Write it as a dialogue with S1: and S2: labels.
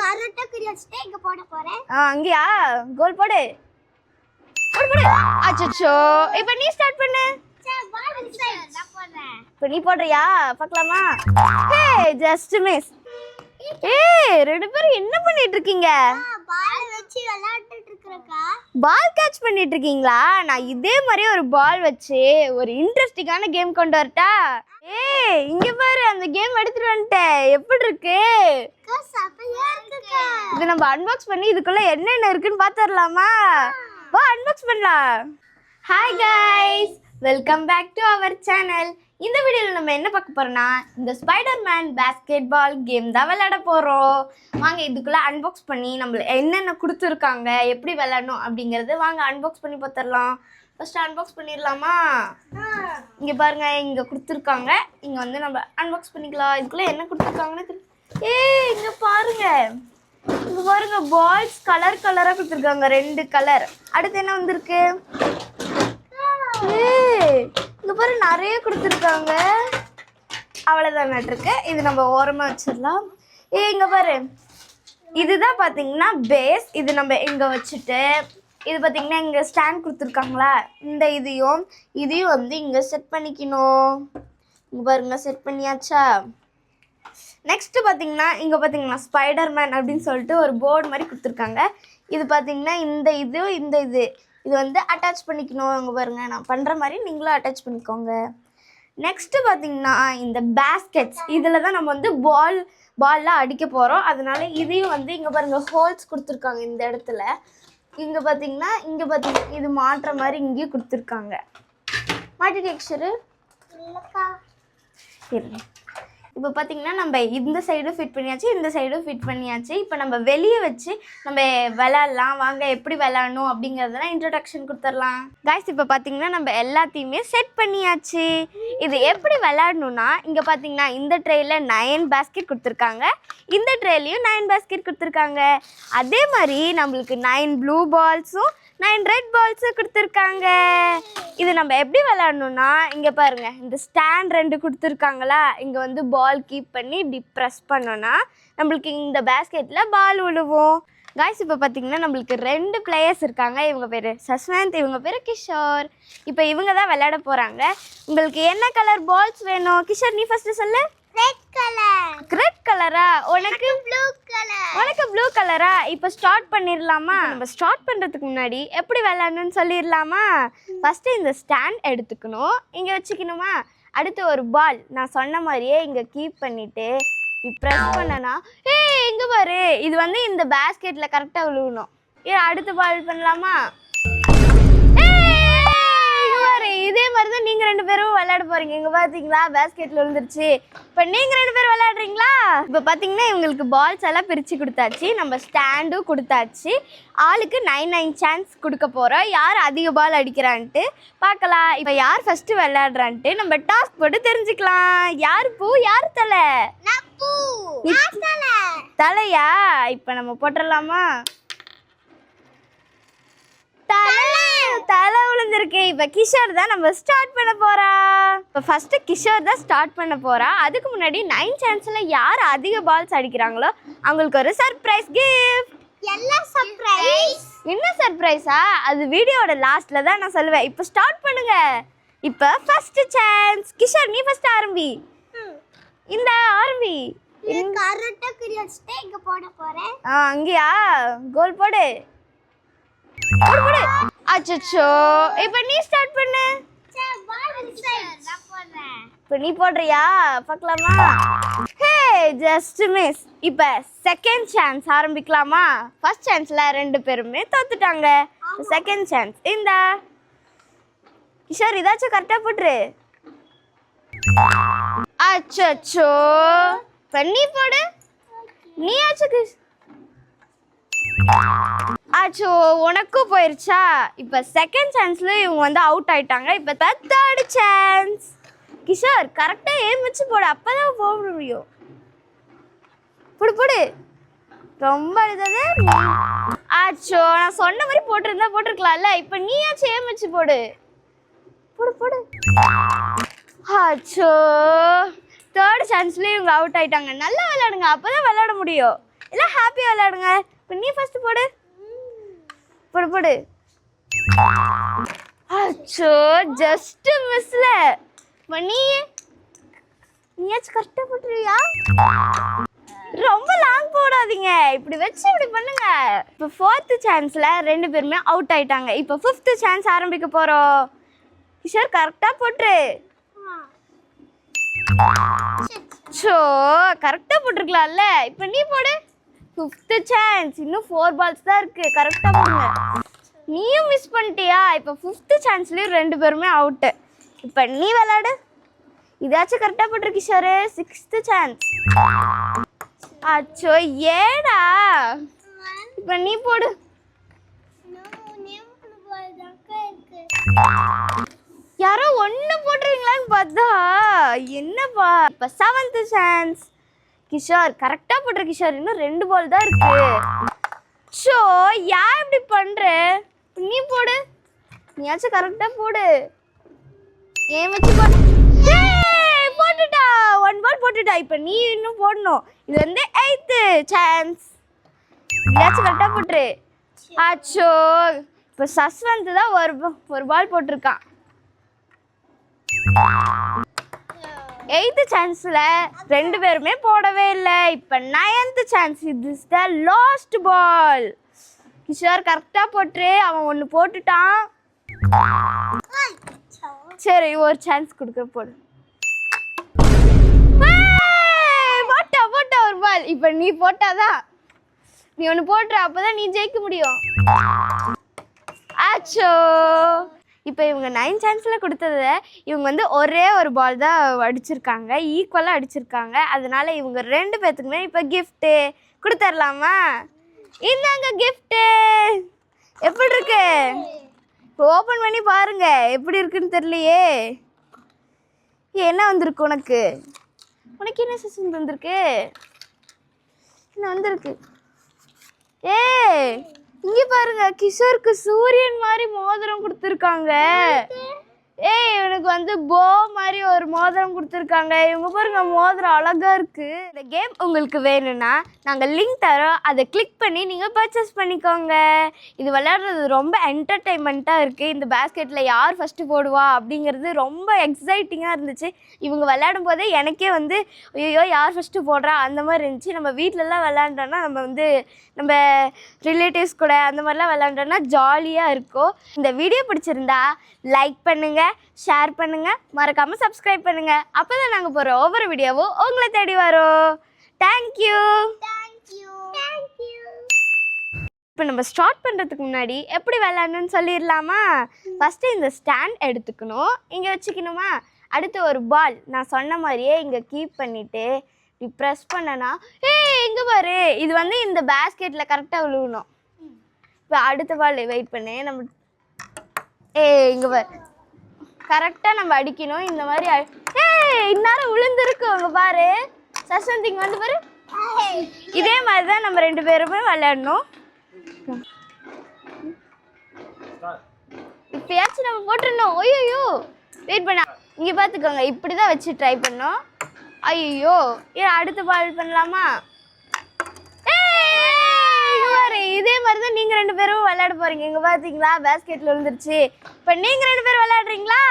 S1: கரெக்ட்டா கிரியஸ்டே இங்க போட போறேன்.
S2: அங்கயா கோல் போடு. போடு போடு. அச்சச்சோ. இப்போ நீ ஸ்டார்ட் பண்ணு.
S1: சரி பால் சைடு நான் போடுறேன்.
S2: இப்போ நீ போடுறியா? பார்க்கலாமா? ஹே ஜஸ்ட் மிஸ். ஏய் ரெண்டு பேரும் என்ன பண்ணிட்டு இருக்கீங்க?
S1: பால் வச்சு விளையாடிட்டு இருக்கறக்கா.
S2: பால் கேட்ச் பண்ணிட்டு இருக்கீங்களா? நான் இதே மாதிரி ஒரு பால் வச்சு ஒரு இன்ட்ரெஸ்டிங்கான கேம் கொண்டு வரட்டா? ஏய் இங்க பாரு அந்த கேம் எடுத்துட்டு வந்துட்டேன். எப்படி இருக்கு?
S1: சப்பையா இருக்குக்கா.
S2: இது நம்ம அன்பாக்ஸ் பண்ணி இதுக்குள்ள என்னென்ன இருக்குன்னு பாத்துறலாமா? வா அன்பாக்ஸ் பண்ணலாம். Hi guys, welcome back to our channel. இந்த வீடியோவில் நம்ம என்ன பார்க்க போறோம்னா இந்த ஸ்பைடர்மேன் பாஸ்கெட் பால் கேம் தான் விளையாட போகிறோம். வாங்க இதுக்குள்ளே அன்பாக்ஸ் பண்ணி நம்மள என்னென்ன கொடுத்துருக்காங்க, எப்படி விளையாடணும் அப்படிங்கிறது வாங்க அன்பாக்ஸ் பண்ணி பார்த்துடலாம். ஃபர்ஸ்ட் அன்பாக்ஸ் பண்ணிடலாமா? இங்கே பாருங்க, இங்கே கொடுத்துருக்காங்க. இங்கே வந்து நம்ம அன்பாக்ஸ் பண்ணிக்கலாம். இதுக்குள்ளே என்ன கொடுத்துருக்காங்கன்னு தெரியும். இங்கே பாருங்க, இங்கே பாருங்க பால்ஸ் கலர் கலராக கொடுத்துருக்காங்க, 2 கலர். அடுத்து என்ன வந்திருக்கு? இங்க பாரு நிறைய கொடுத்துருக்காங்க. அவ்வளோதான் நட்டுருக்கு. இது நம்ம ஓரமாக வச்சிடலாம். இங்க பாரு, இதுதான் பார்த்தீங்கன்னா பேஸ். இது நம்ம இங்கே வச்சுட்டு இது பார்த்தீங்கன்னா இங்கே ஸ்டாண்ட் கொடுத்துருக்காங்களா, இந்த இதையும் வந்து இங்கே செட் பண்ணிக்கணும். இங்கே பாருங்க செட் பண்ணியாச்சா? நெக்ஸ்ட்டு பார்த்தீங்கன்னா இங்கே பார்த்தீங்கன்னா ஸ்பைடர்மேன் அப்படின்னு சொல்லிட்டு ஒரு போர்டு மாதிரி கொடுத்துருக்காங்க. இது பார்த்தீங்கன்னா இது வந்து அட்டாச் பண்ணிக்கணும். அங்கே பாருங்கள், நான் பண்ணுற மாதிரி நீங்களும் அட்டாச் பண்ணிக்கோங்க. நெக்ஸ்ட்டு பார்த்தீங்கன்னா இந்த பேஸ்கெட்ஸ், இதில் தான் நம்ம வந்து பால்லாம் அடிக்க போகிறோம். அதனால இதையும் வந்து இங்கே பாருங்கள் ஹோல்ஸ் கொடுத்துருக்காங்க இந்த இடத்துல. இங்கே பார்த்தீங்கன்னா இது மாட்டுற மாதிரி இங்கேயும் கொடுத்துருக்காங்க. மாட்டிட்டு எக்ஸ்டரு சரி. இப்போ பார்த்தீங்கன்னா நம்ம இந்த சைடும் ஃபிட் பண்ணியாச்சு, இந்த சைடும் ஃபிட் பண்ணியாச்சு. இப்போ நம்ம வெளியே வச்சு நம்ம விளையாடலாம். வாங்க எப்படி விளையாடணும் அப்படிங்கிறதெல்லாம் இன்ட்ரடக்ஷன் கொடுத்துடலாம். காய்ஸ் இப்போ பார்த்தீங்கன்னா நம்ம எல்லாத்தையுமே செட் பண்ணியாச்சு. இது எப்படி விளையாடணும்னா இங்கே பார்த்தீங்கன்னா இந்த ட்ரேயில் 9 பேஸ்கெட் கொடுத்துருக்காங்க, இந்த ட்ரேலையும் 9 பேஸ்கெட் கொடுத்துருக்காங்க. அதே மாதிரி நம்மளுக்கு 9 ப்ளூ பால்ஸும் 9 ரெட் பால்ஸும் கொடுத்துருக்காங்க. இது நம்ம எப்படி விளையாடணும்னா இங்கே பாருங்கள், இந்த ஸ்டாண்ட் 2 கொடுத்துருக்காங்களா, இங்கே வந்து பால் கீப் பண்ணி இப்படி ப்ரெஸ் பண்ணோன்னா நம்மளுக்கு இந்த பேஸ்கெட்டில் பால் விழுவும். காய்ஸ் இப்போ பார்த்தீங்கன்னா நம்மளுக்கு 2 பிளேயர்ஸ் இருக்காங்க. இவங்க பேர் சஸ்வந்த், இவங்க பேர் கிஷோர். இப்போ இவங்க தான் விளையாட போகிறாங்க. உங்களுக்கு என்ன கலர் பால்ஸ் வேணும்? கிஷோர் நீ ஃபஸ்ட்டு சொல்லு.
S1: Red colour.
S2: ரெட் கலரா? உனக்கு
S1: ப்ளூ கலர்.
S2: உனக்கு ப்ளூ கலரா? இப்போ ஸ்டார்ட் பண்ணிடலாமா? நம்ம ஸ்டார்ட் பண்ணுறதுக்கு முன்னாடி எப்படி விளையாடணும்னு சொல்லிடலாமா? ஃபஸ்ட்டு இந்த ஸ்டாண்ட் எடுத்துக்கணும், இங்கே வச்சுக்கணுமா? அடுத்து ஒரு பால் நான் சொன்ன மாதிரியே இங்கே கீப் பண்ணிவிட்டு ப்ரெஸ் பண்ணனா இங்கே பாரு, இது வந்து இந்த பேஸ்கெட்டில் கரெக்டாக விழுவணும். அடுத்த பால் பண்ணலாமா? இதே மாதிரி தான் நீங்கள் 2 பேரும் விளையாட போகிறீங்க. இங்கே பார்த்தீங்களா பேஸ்கெட்டில் விழுந்துருச்சு. இப்போ நீங்கள் 2 பேரும் விளையாடுறீங்களா? இப்போ பார்த்தீங்கன்னா இவங்களுக்கு பால்ஸ் எல்லாம் பிரித்து கொடுத்தாச்சு, நம்ம ஸ்டாண்டும் கொடுத்தாச்சு. ஆளுக்கு 9 சான்ஸ் கொடுக்க போகிறோம். யார் அதிக பால் அடிக்கிறான்ட்டு பார்க்கலாம். இப்போ யார் ஃபஸ்ட்டு விளையாடுறான்ட்டு நம்ம டாஸ்க் போட்டு தெரிஞ்சுக்கலாம். யார் பூ யார் தலை? தலையா? இப்போ நம்ம போட்டுடலாமா? தலை விழுந்திருக்கு. இப்போ கிஷோர் தான் நம்ம ஸ்டார்ட் பண்ண போறா. இப்போ ஃபர்ஸ்ட் கிஷோர் தான் ஸ்டார்ட் பண்ண போறா. அதுக்கு முன்னாடி 9 சான்ஸ்ல யார் அதிக பால்ஸ் அடிக்கிறாங்களோ அவங்களுக்கு ஒரு சர்ப்ரைஸ் கிஃப்ட். என்ன சர்ப்ரைஸா? அது வீடியோட லாஸ்ட்ல தான் நான் சொல்லுவேன். இப்போ ஸ்டார்ட் பண்ணுங்க. இப்போ ஃபர்ஸ்ட் சான்ஸ் கிஷோர், நீ ஃபர்ஸ்ட் ஆரம்பி. இந்த ஆரம்பி.
S1: கரெக்ட்டா கிரியஸ்டே இங்க போட போறேன்.
S2: அங்கயா கோல் போடு. போடு போடு. அச்சச்சோ. இப்போ நீ ஸ்டார்ட் பண்ணு.
S1: சரி பால் சைடு நான் போடுறேன்.
S2: இப்போ நீ போடுறியா? பார்க்கலாமா? ஹே ஜஸ்ட் மிஸ். இப்போ செகண்ட் சான்ஸ் ஆரம்பிக்கலாமா? ஃபர்ஸ்ட் சான்ஸ்ல 2 பேருமே தோத்துட்டாங்க. செகண்ட் சான்ஸ் இந்த கிஷோர் இதாச்சும் கரெக்டாக போட்டுரு. அச்சச்சோ. இப்போ நீ போடு. நீ ஆச்சு ஆச்சோ, உனக்கும் போயிருச்சா? இப்போ செகண்ட் சான்ஸ்ல இவங்க வந்து அவுட் ஆயிட்டாங்க. இப்போ தேர்ட் சான்ஸ். கிஷோர் கரெக்டாக ஏம் வச்சு போடு, அப்பதான் போக முடியும். போடு போடு. ரொம்ப அழுதது. ஆச்சோ, நான் சொன்ன மாதிரி போட்டிருக்கலாம்ல. இப்போ நீயாச்சும் ஏம் வச்சு போடு. போடு போடு. ஆச்சோ, தேர்ட் சான்ஸ்லேயும் இவங்க அவுட் ஆயிட்டாங்க. நல்லா விளையாடுங்க, அப்போதான் விளையாட முடியும். எல்லாம் ஹாப்பியாக விளையாடுங்க. இப்போ நீ ஃபர்ஸ்ட் போடு. போடு போடு. அச்சோ ஜஸ்ட் மிஸ்ல. நீயாச்சும் கரெக்டாக போட்டுருவியா? ரொம்ப லாங் போடாதீங்க. இப்படி வச்சு இப்படி பண்ணுங்க. இப்போ 4th சான்ஸில் 2 பேருமே அவுட் ஆயிட்டாங்க. இப்போ 5th சான்ஸ் ஆரம்பிக்க போகிறோம். கிஷோர் கரெக்டாக போட்டுரு. ஸோ கரெக்டாக போட்டிருக்கலாம்ல. இப்போ நீ போடு. 5th chance. இன்னும் 4 பால்ஸ் தான் இருக்கு. கரெக்டாக போடுங்க. நீயும் மிஸ் பண்ணிட்டியா? இப்போ 5th சான்ஸ்லேயும் 2 பேருமே அவுட்டு. இப்போ நீ விளையாடு. இதாச்சும் கரெக்டாக போட்டுரு கிஷோரு. 6th chance. அச்சோ ஏடா. இப்போ நீ போடு. யாரோ ஒன்று போட்டுருவீங்களான்னு பார்த்தா என்னப்பா. இப்போ 7th சான்ஸ். கிஷோர் கரெக்டாக போட்டுரு கிஷோர். இன்னும் 2 பால் தான் இருக்கு. ஷோ யார் இப்படி பண்ற? நீ போடு. நீயாச்சும் கரெக்டாக போடு. ஏன் வச்சு போட்டுட்டா. 1 பால் போட்டுட்டா. இப்போ நீ இன்னும் போடணும். இது வந்து 8th சான்ஸ். நீயாச்சும் கரெக்டாக போட்டுரு. அச்சோ இப்போ சஸ்வந்த் தான் ஒரு பால் போட்டிருக்கான். 8th சான்ஸில் 2 பேருமே போடவே இல்லை. இப்போ 9th சான்ஸ். இது is the last ball. Kishore கரெக்டாக போட்டுரு. அவன் ஒன்று போட்டுட்டான். சரி ஒரு சான்ஸ் கொடுக்க போடு. போட்டா ஒரு பால். இப்போ நீ போட்டாதான். நீ ஒன்று போட்டுற. அப்போதான் நீ ஜெயிக்க முடியும். ஆச்சோ இப்போ இவங்க 9 சான்ஸில் கொடுத்தத இவங்க வந்து ஒரே ஒரு பால் தான் அடிச்சிருக்காங்க. ஈக்குவலாக அடிச்சிருக்காங்க. அதனால இவங்க 2 பேர்த்துக்குமே இப்போ கிஃப்ட்டு கொடுத்துடலாமா? இந்தாங்க கிஃப்ட்டு. எப்படி இருக்கு? இப்போ ஓப்பன் பண்ணி பாருங்க. எப்படி இருக்குன்னு தெரியலையே. என்ன வந்திருக்கு உனக்கு? உனக்கு என்ன சஸ்வந்த் வந்திருக்கு? என்ன வந்திருக்கு? இங்கே பாருங்க. கிஷோருக்கு சூரியன் மாதிரி மோதிரம் கொடுத்துருக்காங்க. இவனுக்கு வந்து போ மாதிரி ஒரு மோதிரம் கொடுத்துருக்காங்க. இவங்க பாருங்க மோதிரம் அழகா இருக்கு. இந்த கேம் உங்களுக்கு வேணும்னா நாங்கள் லிங்க் தரோம். அதை கிளிக் பண்ணி நீங்கள் பர்ச்சேஸ் பண்ணிக்கோங்க. இது விளையாடுறது ரொம்ப என்டர்டெயின்மெண்ட்டாக இருக்குது. இந்த பேஸ்கெட்டில் யார் ஃபஸ்ட்டு போடுவா அப்படிங்கிறது ரொம்ப எக்ஸைட்டிங்காக இருந்துச்சு. இவங்க விளையாடும் போதே எனக்கே வந்து ஐயோ யார் ஃபஸ்ட்டு போடுறா அந்த மாதிரி இருந்துச்சு. நம்ம வீட்டிலலாம் விளையாண்டோன்னா நம்ம ரிலேட்டிவ்ஸ் கூட அந்த மாதிரிலாம் விளையாண்டோன்னா ஜாலியாக இருக்கும். இந்த வீடியோ பிடிச்சிருந்தா லைக் பண்ணுங்கள், ஷேர் பண்ணுங்கள், மறக்காமல் சப்ஸ்கிரைப் பண்ணுங்கள். அப்போ தான் நாங்கள் போகிற ஒவ்வொரு வீடியோவும் உங்களை தேடி வரும். தேங்க்யூ. இப்போ நம்ம ஸ்டார்ட் பண்ணுறதுக்கு முன்னாடி எப்படி விளையாடணும்னு சொல்லிடலாமா? ஃபஸ்ட்டு இந்த ஸ்டாண்ட் எடுத்துக்கணும். இங்கே வச்சுக்கணுமா? அடுத்து ஒரு பால் நான் சொன்ன மாதிரியே இங்கே கீப் பண்ணிவிட்டு இப்படி ப்ரெஸ் பண்ணனா இங்கே பாரு. இது வந்து இந்த பேஸ்கெட்டில் கரெக்டாக விழுகணும். இப்போ அடுத்த பால் வெயிட் பண்ணு. நம்ம இங்கே பாரு கரெக்டாக நம்ம அடிக்கணும். இந்த மாதிரி இந்நேரம் விழுந்துருக்கு. அவங்க பாரு சஸ்வந்த் இங்கே வந்து பாரு. இதே மாதிரி தான் நம்ம 2 பேருமே விளையாடணும். இப்பயாச்சும் நம்ம போட்டுருந்தோம். ஐயோ வெயிட் பண்ண. இங்கே பார்த்துக்கோங்க. இப்படி தான் வச்சு ட்ரை பண்ணோம். ஐயோ அடுத்த பால் பண்ணலாமா? இதே மாதிரி தான் நீங்கள் 2 பேரும் விளையாட போகிறீங்க. இங்கே பார்த்தீங்களா பேஸ்கெட்டில் விழுந்துருச்சு. இப்போ நீங்கள் 2 பேரும் விளையாடுறீங்களா?